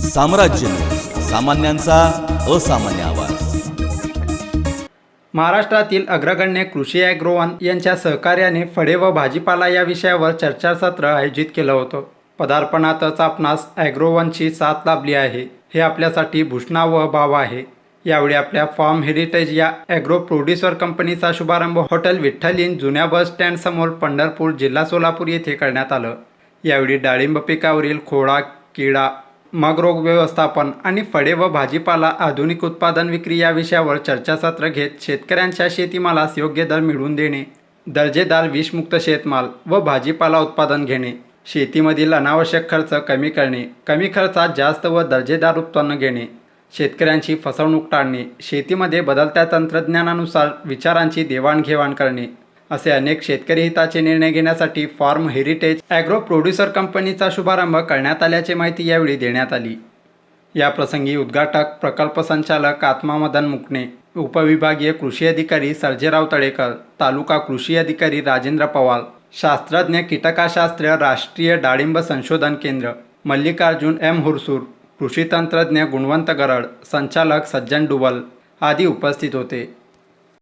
साम्राज्य न्यूज, सामान्यांचा असामान्य आवाज। महाराष्ट्रातील अग्रगण्य कृषी ॲग्रोवन यांच्या सहकार्याने फळे व भाजीपाला या विषयावर चर्चासत्र आयोजित केलं होतं। पदार्पणातच आपणास ॲग्रोवनची साथ लाभली आहे हे आपल्यासाठी भूषणा व भाव आहे। यावेळी आपल्या फार्म हेरिटेज या ॲग्रो प्रोड्युसर कंपनीचा शुभारंभ हॉटेल विठ्ठल इन जुन्या बस स्टँड समोर पंढरपूर जिल्हा सोलापूर येथे करण्यात आलं। यावेळी डाळिंब पिकावरील खोडा, किडा, मग रोग व्यवस्थापन आणि फळे व भाजीपाला आधुनिक उत्पादन विक्री या विषयावर चर्चासत्र घेत शेतकऱ्यांच्या शेतीमालास योग्य दर मिळवून देणे, दर्जेदार विषमुक्त शेतमाल व भाजीपाला उत्पादन घेणे, शेतीमधील अनावश्यक खर्च कमी करणे, कमी खर्चात जास्त व दर्जेदार उत्पन्न घेणे, शेतकऱ्यांची फसवणूक टाळणे, शेतीमध्ये बदलत्या तंत्रज्ञानानुसार विचारांची देवाणघेवाण करणे असे अनेक शेतकरी हिताचे निर्णय घेण्यासाठी फार्म हेरिटेज ॲग्रो प्रोड्युसर कंपनीचा शुभारंभ करण्यात आल्याची माहिती यावेळी देण्यात आली। याप्रसंगी उद्घाटक प्रकल्प संचालक आत्मा मदन मुकणे, उपविभागीय कृषी अधिकारी सर्जेराव तळेकर, तालुका कृषी अधिकारी राजेंद्र पवार, शास्त्रज्ञ कीटकशास्त्र राष्ट्रीय डाळिंब संशोधन केंद्र मल्लिकार्जुन एम हुरसूर, कृषी तंत्रज्ञ गुणवंत गरड, संचालक सज्जन डुबल आदी उपस्थित होते।